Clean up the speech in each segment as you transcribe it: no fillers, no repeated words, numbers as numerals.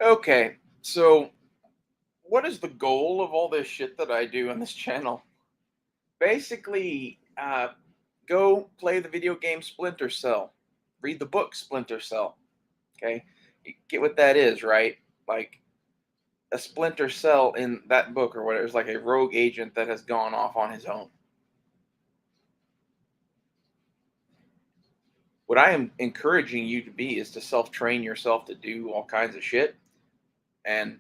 Okay, so what is the goal of all this shit that I do on this channel? Basically, go play the video game Splinter Cell, read the book Splinter Cell. Okay, you get what that is, right? Like a Splinter Cell in that book or whatever is like a rogue agent that has gone off on his own. What I am encouraging you to be is to self train yourself to do all kinds of shit and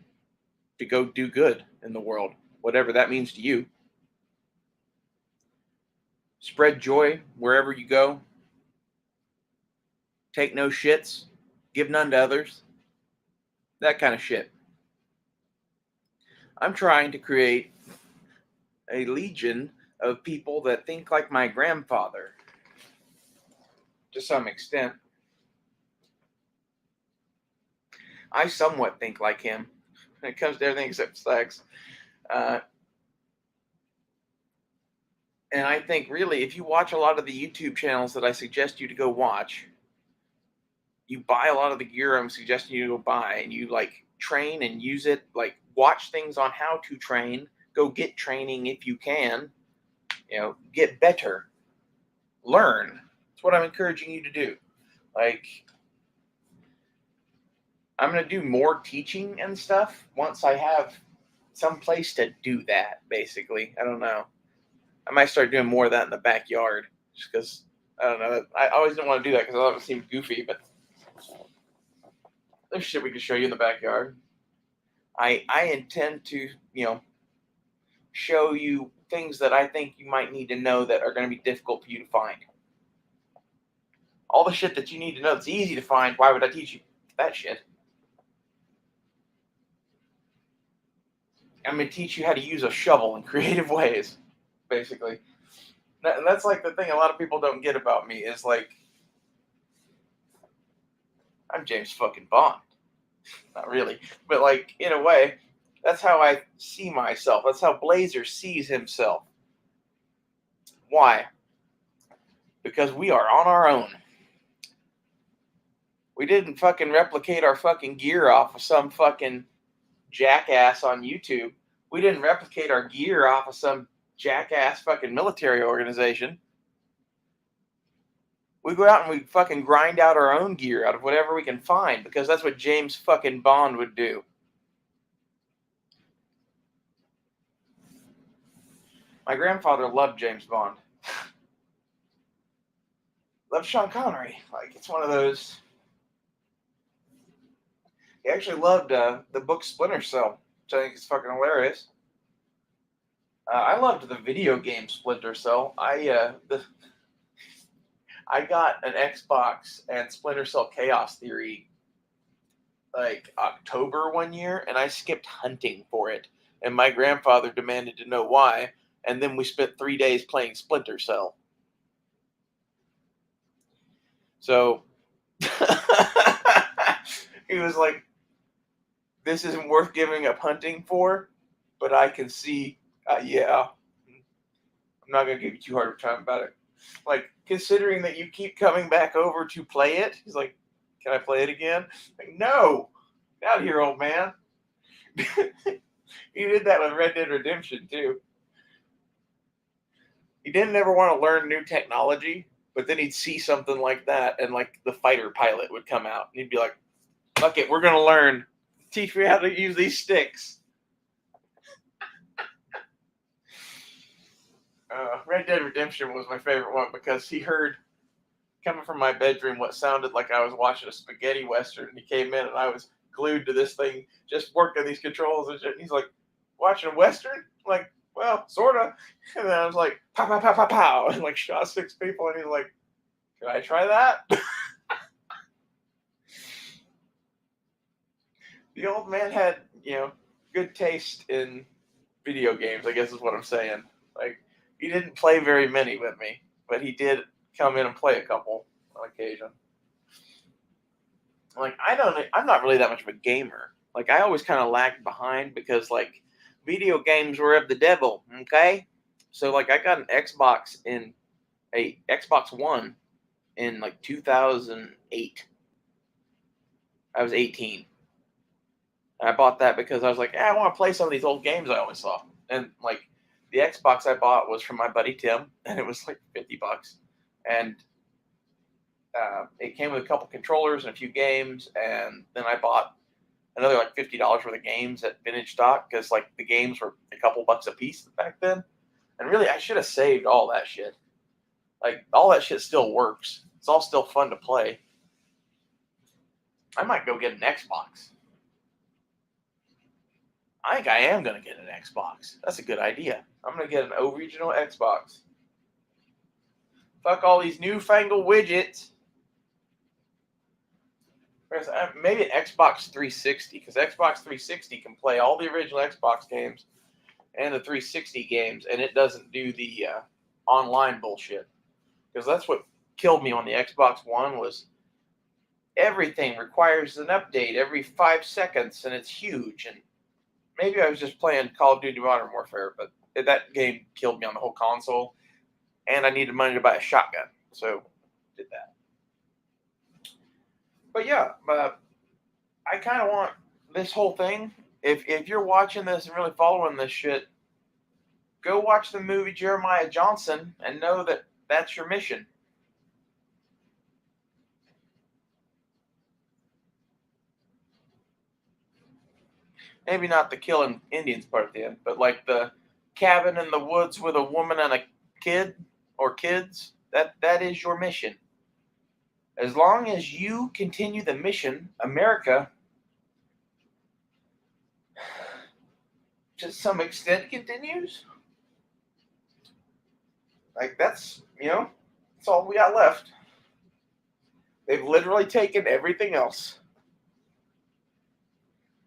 to go do good in the world, whatever that means to you. Spread joy wherever you go. Take no shits. Give none to others. That kind of shit. I'm trying to create a legion of people that think like my grandfather to some extent. I somewhat think like him when it comes to everything except sex. Uh, and I think really, if you watch a lot of the YouTube channels that I suggest you to go watch, you buy a lot of the gear I'm suggesting you to go buy, and you like train and use it. Like watch things on how to train. Go get training if you can. Get better. Learn. That's what I'm encouraging you to do. Like I'm going to do more teaching and stuff once I have some place to do that, basically. I don't know. I might start doing more of that in the backyard just because, I don't know. I always didn't want to do that because I thought it seemed goofy, but there's shit we can show you in the backyard. I intend to, show you things that I think you might need to know that are going to be difficult for you to find. All the shit that you need to know that's easy to find, why would I teach you that shit? I'm going to teach you how to use a shovel in creative ways, basically. And that's like the thing a lot of people don't get about me is like, I'm James fucking Bond. Not really. But like, in a way, that's how I see myself. That's how Blazer sees himself. Why? Because we are on our own. We didn't fucking replicate our fucking gear off of some fucking jackass on YouTube. We didn't replicate our gear off of some jackass fucking military organization. We go out and we fucking grind out our own gear out of whatever we can find because that's what James fucking Bond would do. My grandfather loved James Bond. Loved Sean Connery. Like, it's one of those. He actually loved the book Splinter Cell, which I think is fucking hilarious. I loved the video game Splinter Cell. I got an Xbox and Splinter Cell Chaos Theory like October one year, and I skipped hunting for it. And my grandfather demanded to know why. And then we spent 3 days playing Splinter Cell. So he was like, "This isn't worth giving up hunting for," but I can see, yeah, I'm not gonna give you too hard of a time about it. Like, considering that you keep coming back over to play it, he's like, "Can I play it again?" Like, no, get out of here, old man. He did that with Red Dead Redemption too. He didn't ever want to learn new technology, but then he'd see something like that, and like the fighter pilot would come out, and he'd be like, "Fuck it, we're gonna learn. Teach me how to use these sticks." Red Dead Redemption was my favorite one because he heard coming from my bedroom what sounded like I was watching a spaghetti western, and he came in and I was glued to this thing, just working these controls and shit. And he's like, "Watching a western?" I'm like, "Well, sorta." And then I was like, "Pow, pow, pow, pow, pow," and like shot 6 people, and he's like, "Can I try that?" The old man had, good taste in video games, I guess is what I'm saying. Like, he didn't play very many with me, but he did come in and play a couple on occasion. Like, I'm not really that much of a gamer. Like, I always kind of lagged behind because like video games were of the devil. Okay, so like I got an Xbox One in like 2008. I was 18. And I bought that because I was like, I want to play some of these old games I always saw. And like the Xbox I bought was from my buddy Tim, and it was like $50. And it came with a couple controllers and a few games. And then I bought another like $50 worth of games at vintage stock because like the games were a couple bucks a piece back then. And really, I should have saved all that shit. Like all that shit still works. It's all still fun to play. I might go get an Xbox. I think I am going to get an Xbox. That's a good idea. I'm going to get an original Xbox. Fuck all these newfangled widgets. Maybe an Xbox 360, because Xbox 360 can play all the original Xbox games and the 360 games, and it doesn't do the online bullshit. Because that's what killed me on the Xbox One was everything requires an update every 5 seconds, and it's huge. And maybe I was just playing Call of Duty Modern Warfare, but that game killed me on the whole console, and I needed money to buy a shotgun, so did that. But yeah, I kind of want this whole thing. If you're watching this and really following this shit, go watch the movie Jeremiah Johnson and know that that's your mission. Maybe not the killing Indians part at the end, but like the cabin in the woods with a woman and a kid or kids, that is your mission. As long as you continue the mission, America, to some extent, continues. Like that's all we got left. They've literally taken everything else.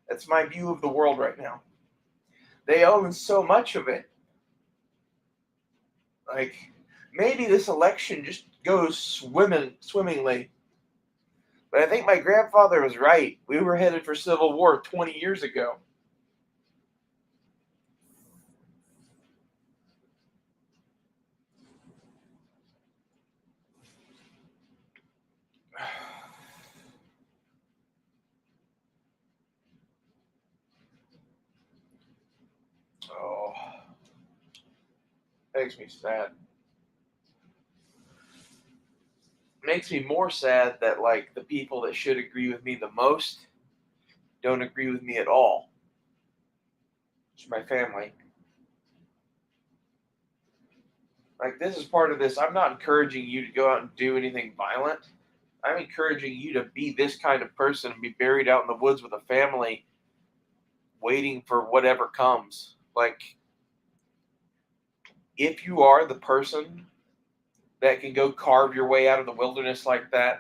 That's my view of the world right now. They own so much of it. Like maybe this election just goes swimmingly. But I think my grandfather was right. We were headed for civil war 20 years ago. Oh, makes me sad. Makes me more sad that like the people that should agree with me the most don't agree with me at all. It's my family. Like this is part of this. I'm not encouraging you to go out and do anything violent. I'm encouraging you to be this kind of person and be buried out in the woods with a family waiting for whatever comes. Like if you are the person that can go carve your way out of the wilderness like that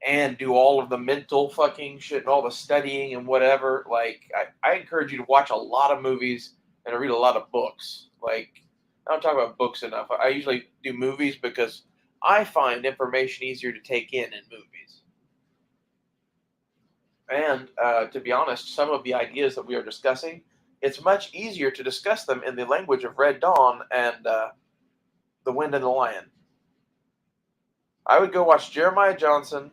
and do all of the mental fucking shit and all the studying and whatever, like I encourage you to watch a lot of movies and to read a lot of books. Like I don't talk about books enough. I usually do movies because I find information easier to take in movies. And to be honest, some of the ideas that we are discussing, it's much easier to discuss them in the language of Red Dawn and The Wind and the Lion. I would go watch Jeremiah Johnson,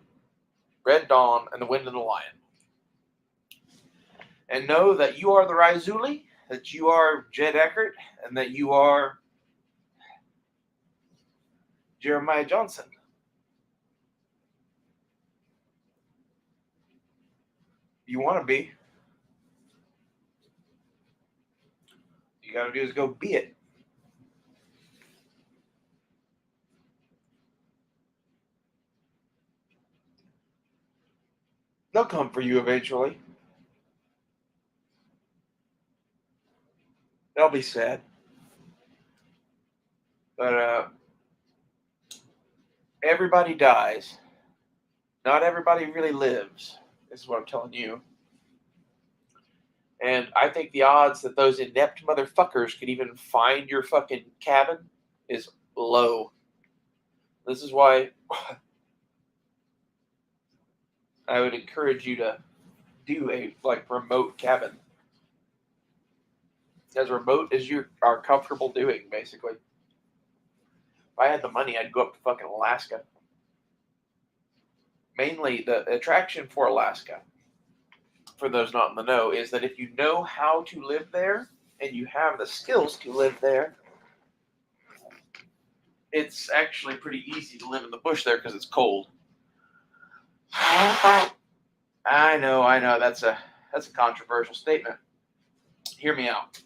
Red Dawn, and The Wind and the Lion. And know that you are the Raizuli, that you are Jed Eckert, and that you are Jeremiah Johnson. You want to be. You got to do is go be it. They'll come for you eventually. They'll be sad. But everybody dies. Not everybody really lives. This is what I'm telling you. And I think the odds that those inept motherfuckers could even find your fucking cabin is low. This is why I would encourage you to do a remote cabin. As remote as you are comfortable doing, basically. If I had the money, I'd go up to fucking Alaska. Mainly the attraction for Alaska, for those not in the know, is that if you know how to live there and you have the skills to live there, it's actually pretty easy to live in the bush there because it's cold. I know. That's a controversial statement. Hear me out.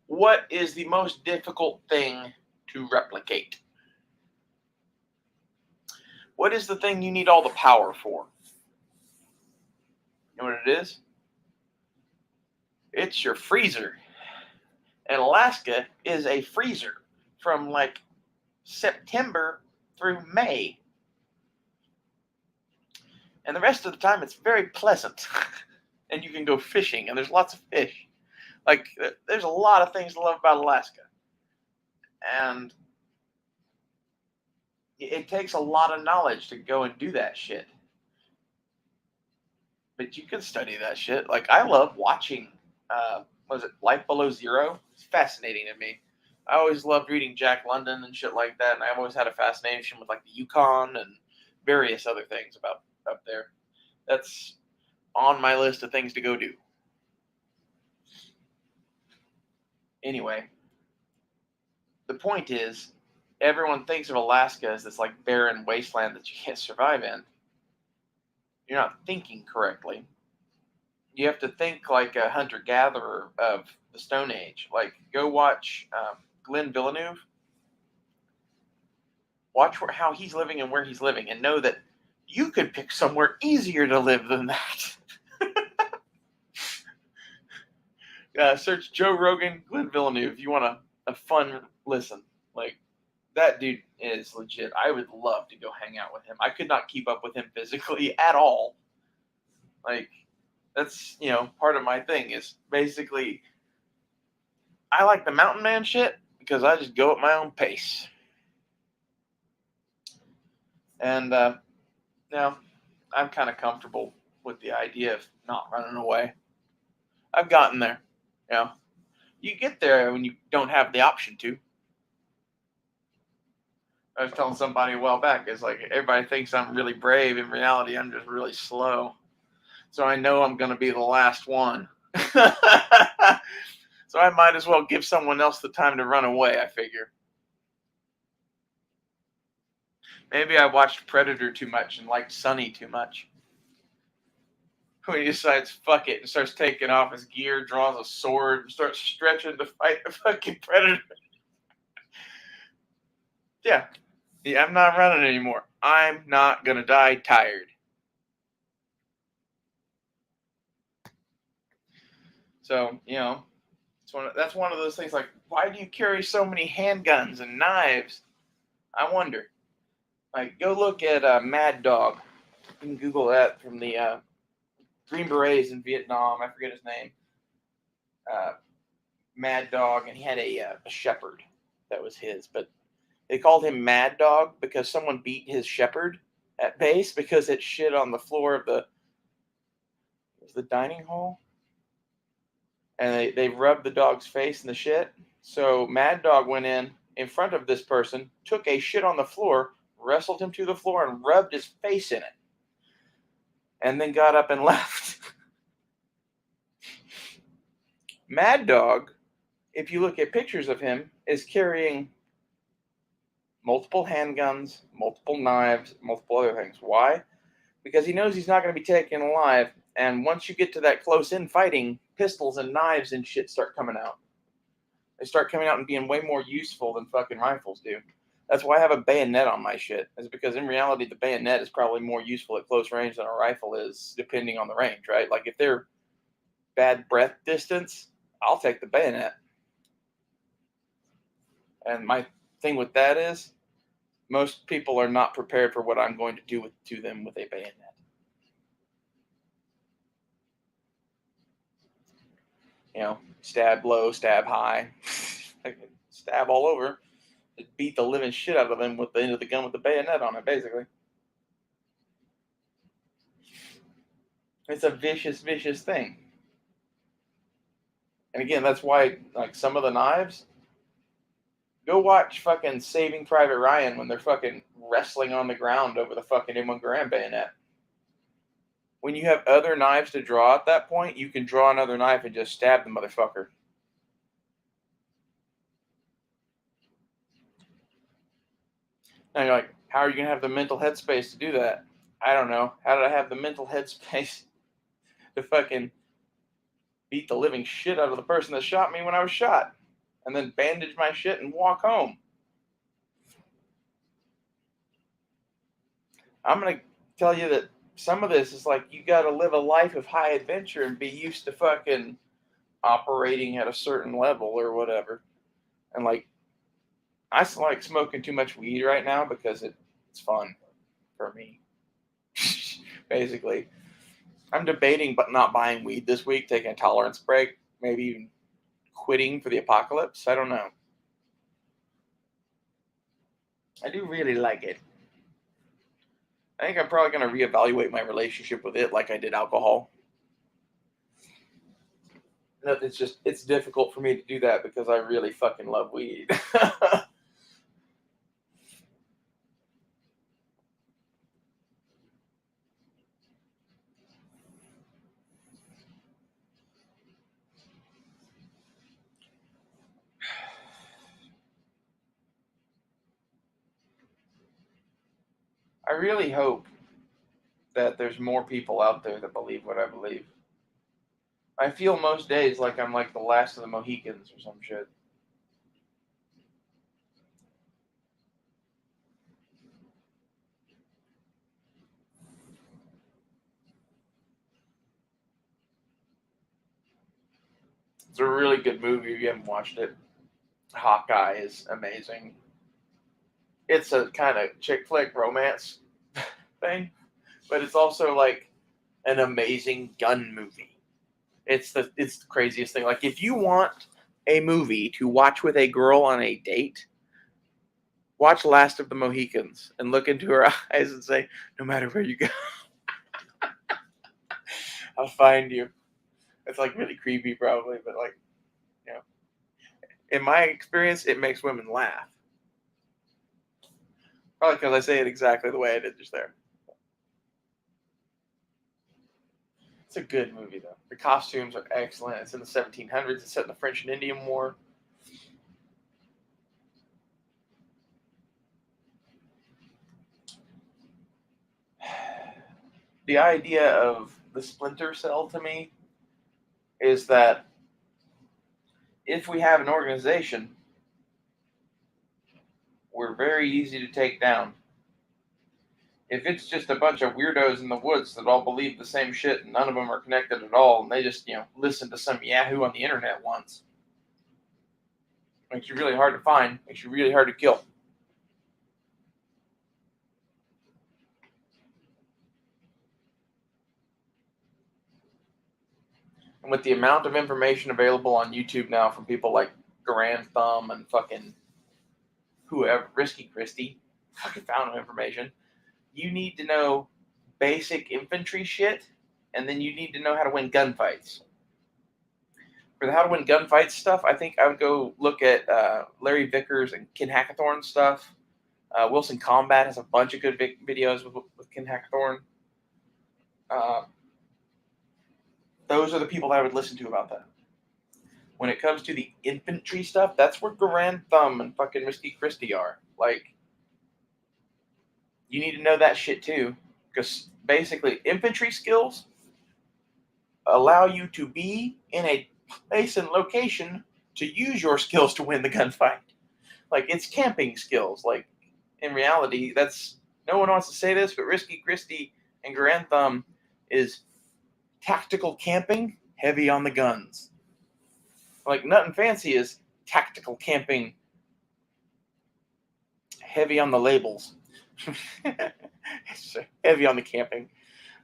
What is the most difficult thing to replicate? What is the thing you need all the power for? You know what it is? It's your freezer. And Alaska is a freezer from like September through May. And the rest of the time, it's very pleasant. And you can go fishing, and there's lots of fish. Like, there's a lot of things to love about Alaska. And it takes a lot of knowledge to go and do that shit. But you can study that shit. Like, I love watching, Life Below Zero? It's fascinating to me. I always loved reading Jack London and shit like that, and I've always had a fascination with, like, the Yukon and various other things about up there. That's on my list of things to go do. Anyway, the point is, everyone thinks of Alaska as this, like, barren wasteland that you can't survive in. You're not thinking correctly. You have to think like a hunter-gatherer of the Stone Age. Like, go watch Glenn Villeneuve. Watch how he's living and where he's living, and know that you could pick somewhere easier to live than that. Search Joe Rogan, Glenn Villeneuve if you want a fun listen. Like, that dude is legit. I would love to go hang out with him. I could not keep up with him physically at all. Like, that's, part of my thing is basically, I like the mountain man shit because I just go at my own pace. And now I'm kind of comfortable with the idea of not running away. I've gotten there. You get there when you don't have the option to. I was telling somebody a while back, it's like everybody thinks I'm really brave. In reality, I'm just really slow. So I know I'm going to be the last one. So I might as well give someone else the time to run away, I figure. Maybe I watched Predator too much and liked Sonny too much. When he decides, fuck it, and starts taking off his gear, draws a sword, and starts stretching to fight the fucking Predator. Yeah, I'm not running anymore. I'm not going to die tired. So, that's one of those things like, why do you carry so many handguns and knives? I wonder. Like, go look at Mad Dog. You can Google that from the Green Berets in Vietnam. I forget his name. Mad Dog, and he had a shepherd that was his, but they called him Mad Dog because someone beat his shepherd at base because it shit on the floor of the dining hall. And they rubbed the dog's face in the shit. So Mad Dog went in front of this person, took a shit on the floor, wrestled him to the floor, and rubbed his face in it. And then got up and left. Mad Dog, if you look at pictures of him, is carrying multiple handguns, multiple knives, multiple other things. Why? Because he knows he's not going to be taken alive. And once you get to that close-in fighting, pistols and knives and shit start coming out. They start coming out and being way more useful than fucking rifles do. That's why I have a bayonet on my shit. Is because in reality, the bayonet is probably more useful at close range than a rifle is, depending on the range, right? Like, if they're bad breath distance, I'll take the bayonet. And my thing with that is, most people are not prepared for what I'm going to do to them with a bayonet. Stab low, stab high, stab all over. Just beat the living shit out of them with the end of the gun with the bayonet on it, basically. It's a vicious, vicious thing. And again, that's why, like, some of the knives, go watch fucking Saving Private Ryan when they're fucking wrestling on the ground over the fucking M1 Garand bayonet. when you have other knives to draw at that point, you can draw another knife and just stab the motherfucker. Now you're like, how are you going to have the mental headspace to do that? I don't know. How did I have the mental headspace to fucking beat the living shit out of the person that shot me when I was shot? And then bandage my shit and walk home? I'm going to tell you that some of this is like, you got to live a life of high adventure and be used to fucking operating at a certain level or whatever. And like, I like smoking too much weed right now because it's fun for me. Basically, I'm debating but not buying weed this week, taking a tolerance break, maybe even quitting for the apocalypse. I don't know. I do really like it. I think I'm probably going to reevaluate my relationship with it like I did alcohol. No, it's difficult for me to do that because I really fucking love weed. I really hope that there's more people out there that believe what I believe. I feel most days like I'm like the last of the Mohicans or some shit. It's a really good movie if you haven't watched it. Hawkeye is amazing. It's a kind of chick flick romance thing, but it's also like an amazing gun movie. It's the craziest thing. Like if you want a movie to watch with a girl on a date, watch Last of the Mohicans and look into her eyes and say, no matter where you go, I'll find you. It's like really creepy probably, but like, you know, in my experience, it makes women laugh. Probably because I say it exactly the way I did just there. It's a good movie though. The costumes are excellent. It's in the 1700s. It's set in the French and Indian War. The idea of the splinter cell to me is that if we have an organization, we're very easy to take down. If it's just a bunch of weirdos in the woods that all believe the same shit and none of them are connected at all, and they just, listen to some yahoo on the internet once, makes you really hard to find, makes you really hard to kill. And with the amount of information available on YouTube now from people like Grand Thumb and fucking whoever, Risky Christie, fucking found information, you need to know basic infantry shit, and then you need to know how to win gunfights. For the how to win gunfights stuff, I think I would go look at Larry Vickers and Ken Hackathorn stuff. Wilson Combat has a bunch of good videos with Ken Hackathorn. Those are the people that I would listen to about that. When it comes to the infantry stuff, that's where Grand Thumb and fucking Risky Christie are. Like, you need to know that shit too. Because basically, infantry skills allow you to be in a place and location to use your skills to win the gunfight. Like, it's camping skills. Like, in reality, that's, no one wants to say this, but Risky Christie and Grand Thumb is tactical camping, heavy on the guns. Like, Nut and Fancy is tactical camping, heavy on the labels. Heavy on the camping.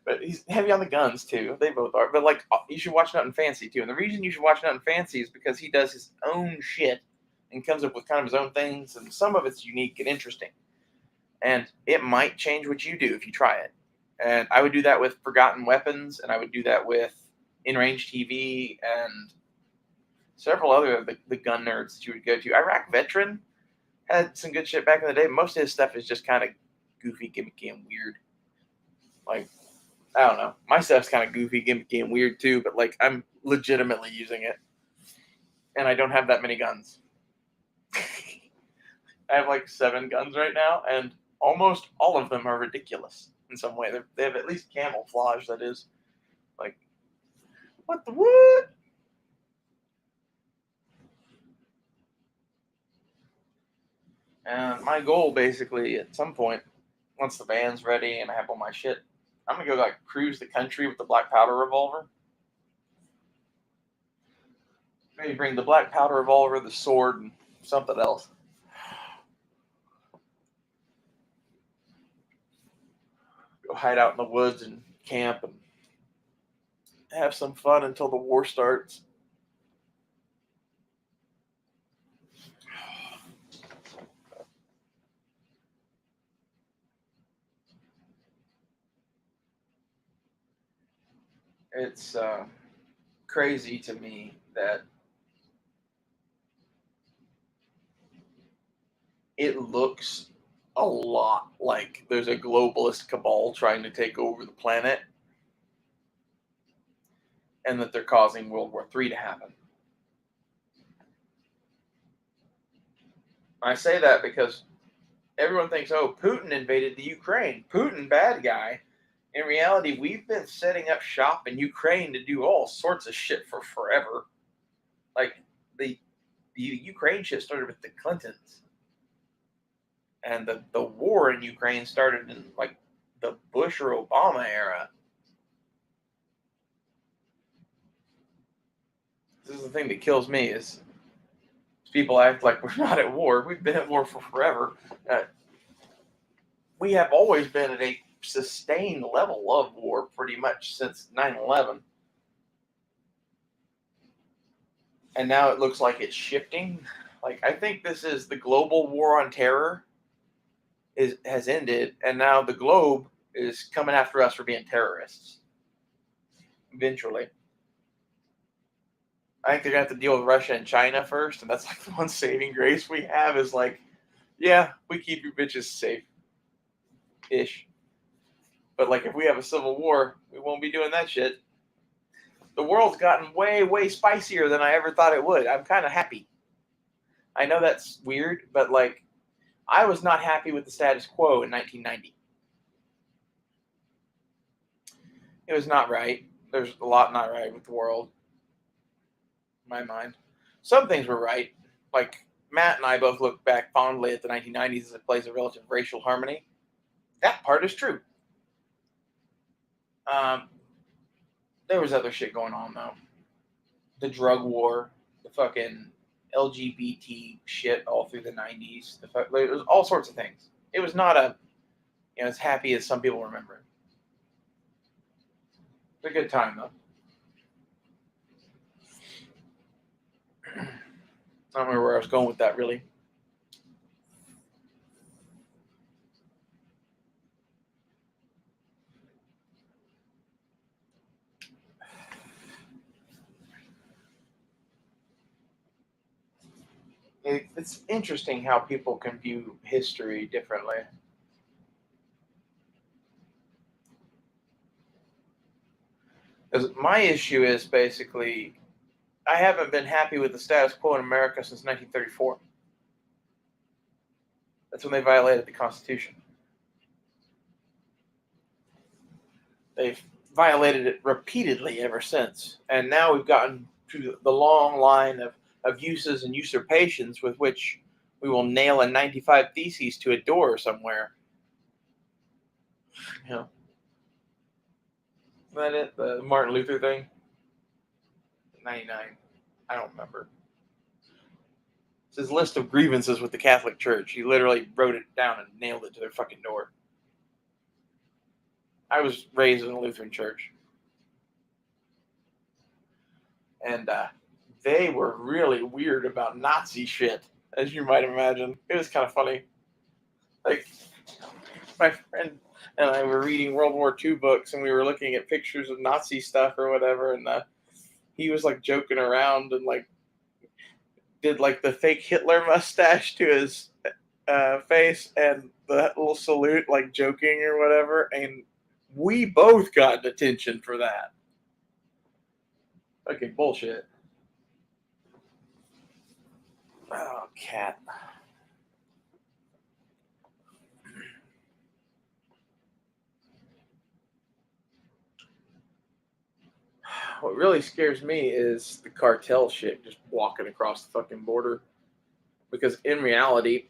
But he's heavy on the guns, too. They both are. But, like, you should watch Nut and Fancy, too. And the reason you should watch Nut and Fancy is because he does his own shit and comes up with kind of his own things, and some of it's unique and interesting. And it might change what you do if you try it. And I would do that with Forgotten Weapons, and I would do that with In-Range TV, and several other of the gun nerds that you would go to. Iraq Veteran had some good shit back in the day. Most of his stuff is just kind of goofy, gimmicky, and weird. Like, I don't know. My stuff's kind of goofy, gimmicky, and weird too, but like I'm legitimately using it, and I don't have that many guns. I have like 7 guns right now, and almost all of them are ridiculous in some way. They have at least camouflage that is like, what the what? And my goal, basically, at some point, once the band's ready and I have all my shit, I'm gonna go like cruise the country with the black powder revolver. Maybe bring the black powder revolver, the sword, and something else. Go hide out in the woods and camp and have some fun until the war starts. It's crazy to me that it looks a lot like there's a globalist cabal trying to take over the planet and that they're causing World War III to happen. I say that because everyone thinks, oh, Putin invaded the Ukraine. Putin, bad guy. In reality, we've been setting up shop in Ukraine to do all sorts of shit for forever. Like, the Ukraine shit started with the Clintons. And the war in Ukraine started in, like, the Bush or Obama era. This is the thing that kills me is people act like we're not at war. We've been at war for forever. We have always been at a sustained level of war pretty much since 9/11. And now it looks like it's shifting. Like, I think this is the global war on terror has ended, and now the globe is coming after us for being terrorists. Eventually. I think they're gonna have to deal with Russia and China first, and that's like the one saving grace we have is like, yeah, we keep you bitches safe. Ish. But like if we have a civil war, we won't be doing that shit. The world's gotten way, way spicier than I ever thought it would. I'm kind of happy. I know that's weird, but like I was not happy with the status quo in 1990. It was not right. There's a lot not right with the world, in my mind. Some things were right. Like Matt and I both look back fondly at the 1990s as a place of relative racial harmony. That part is true. Um, there was other shit going on though. The drug war, the fucking LGBT shit all through the 90s. There was all sorts of things. It was not as happy as some people remember it. It's a good time though. I don't remember where I was going with that really. It's interesting how people can view history differently. Because my issue is basically, I haven't been happy with the status quo in America since 1934. That's when they violated the Constitution. They've violated it repeatedly ever since. And now we've gotten to the long line of abuses and usurpations with which we will nail a 95 Theses to a door somewhere. You know, is that it? The Martin Luther thing? 99. I don't remember. It's his list of grievances with the Catholic Church. He literally wrote it down and nailed it to their fucking door. I was raised in a Lutheran church. And they were really weird about Nazi shit, as you might imagine. It was kind of funny. Like, my friend and I were reading World War II books, and we were looking at pictures of Nazi stuff or whatever, and he was like joking around and like did like the fake Hitler mustache to his face and the little salute, like joking or whatever, and We both got detention for that. Fucking bullshit. Oh, cat. What really scares me is the cartel shit just walking across the fucking border. Because in reality,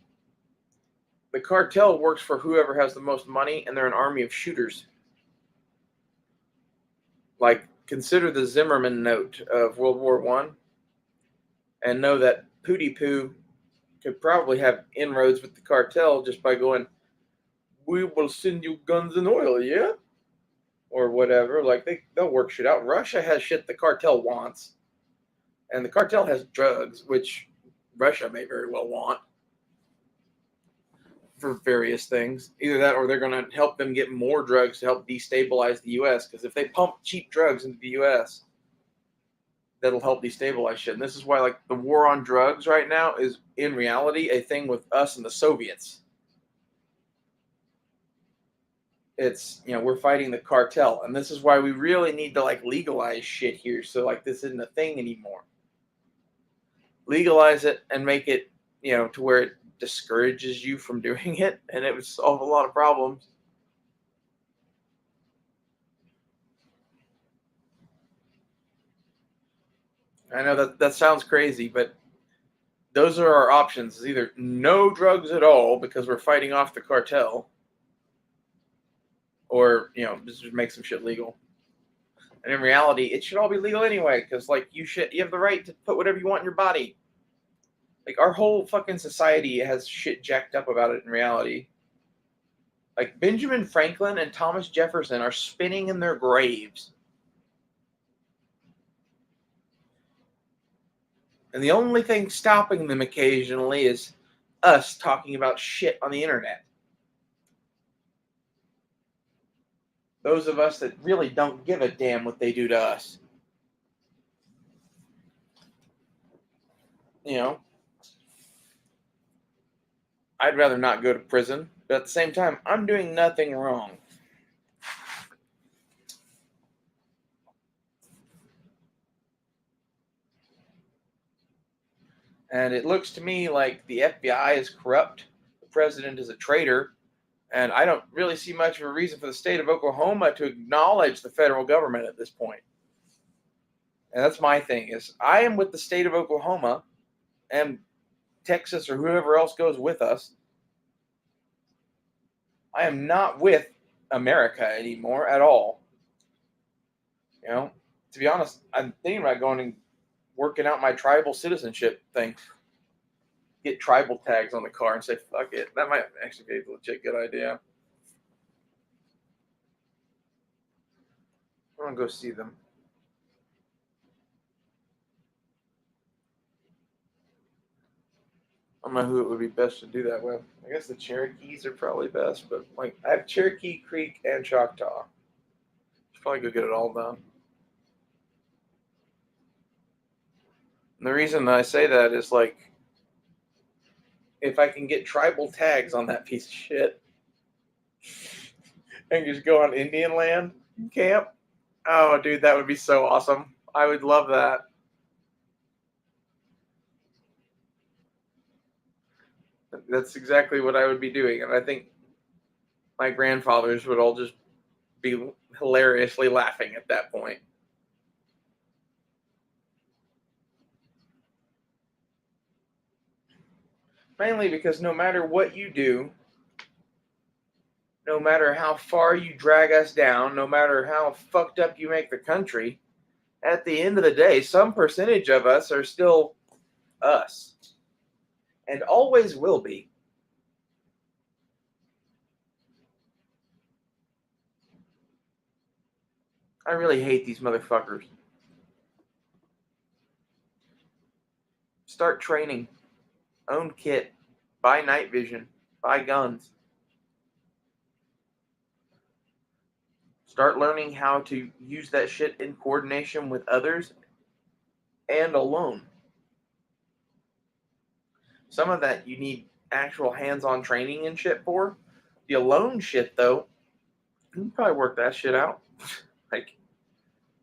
the cartel works for whoever has the most money, and they're an army of shooters. Like, consider the Zimmerman note of World War One, and know that Pootie Poo could probably have inroads with the cartel just by going, "We will send you guns and oil, yeah?" Or whatever. Like, they'll work shit out. Russia has shit the cartel wants, and the cartel has drugs, which Russia may very well want for various things. Either that, or they're going to help them get more drugs to help destabilize the U.S. Because if they pump cheap drugs into the U.S., that'll help destabilize shit. And this is why, like, the war on drugs right now is in reality a thing with us and the Soviets. It's, we're fighting the cartel, and this is why we really need to, like, legalize shit here, so, like, this isn't a thing anymore. Legalize it and make it, to where it discourages you from doing it, and it would solve a lot of problems. I know that sounds crazy, but those are our options. It's either no drugs at all because we're fighting off the cartel, or just make some shit legal. And in reality, it should all be legal anyway, because, like, you have the right to put whatever you want in your body. Like, our whole fucking society has shit jacked up about it in reality. Like, Benjamin Franklin and Thomas Jefferson are spinning in their graves. And the only thing stopping them occasionally is us talking about shit on the internet. Those of us that really don't give a damn what they do to us. I'd rather not go to prison, but at the same time, I'm doing nothing wrong. And it looks to me like the FBI is corrupt, the president is a traitor, and I don't really see much of a reason for the state of Oklahoma to acknowledge the federal government at this point. And that's my thing, is I am with the state of Oklahoma, and Texas or whoever else goes with us. I am not with America anymore at all. To be honest, I'm thinking about going and working out my tribal citizenship thing. Get tribal tags on the car and say, fuck it. That might actually be a legit good idea. I'm going to go see them. I don't know who it would be best to do that with. I guess the Cherokees are probably best, but, like, I have Cherokee, Creek, and Choctaw. Should probably go get it all done. And the reason I say that is, like, if I can get tribal tags on that piece of shit and just go on Indian land camp, oh, dude, that would be so awesome. I would love that. That's exactly what I would be doing. And I think my grandfathers would all just be hilariously laughing at that point. Mainly because no matter what you do, no matter how far you drag us down, no matter how fucked up you make the country, at the end of the day, some percentage of us are still us. And always will be. I really hate these motherfuckers. Start training. Own kit. Buy night vision. Buy guns. Start learning how to use that shit in coordination with others and alone. Some of that you need actual hands-on training and shit for. The alone shit, though, You can probably work that shit out. Like,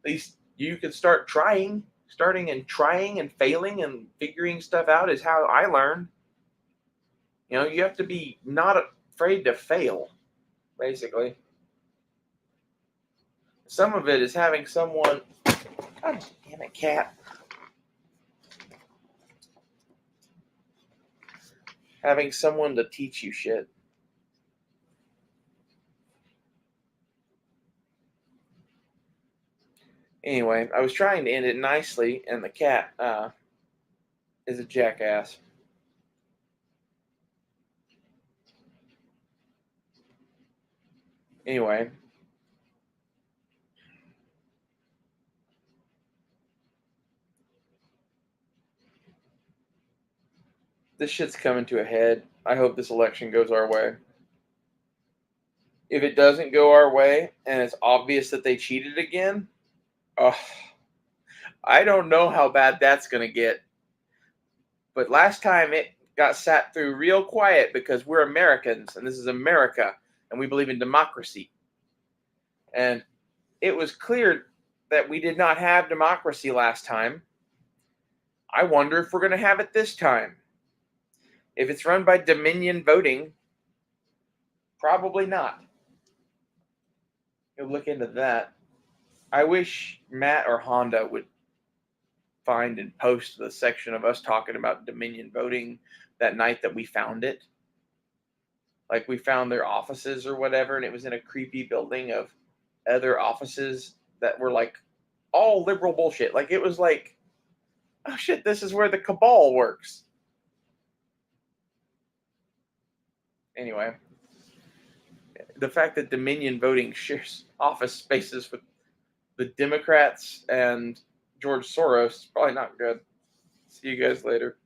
at least you can starting and trying and failing and figuring stuff out is how I learned. You know, you have to be not afraid to fail, basically. Some of it is having someone. God damn it, cat. Having someone to teach you shit. Anyway, I was trying to end it nicely, and the cat is a jackass. Anyway, this shit's coming to a head. I hope this election goes our way. If it doesn't go our way, and it's obvious that they cheated again, I don't know how bad that's going to get. But last time it got sat through real quiet because we're Americans, and this is America, and we believe in democracy. And it was clear that we did not have democracy last time. I wonder if we're going to have it this time. If it's run by Dominion voting, probably not. You'll look into that. I wish Matt or Honda would find and post the section of us talking about Dominion voting that night that we found it. Like, we found their offices or whatever, and it was in a creepy building of other offices that were like all liberal bullshit. Like, it was like, oh shit, this is where the cabal works. Anyway, the fact that Dominion voting shares office spaces with the Democrats and George Soros is probably not good. See you guys later.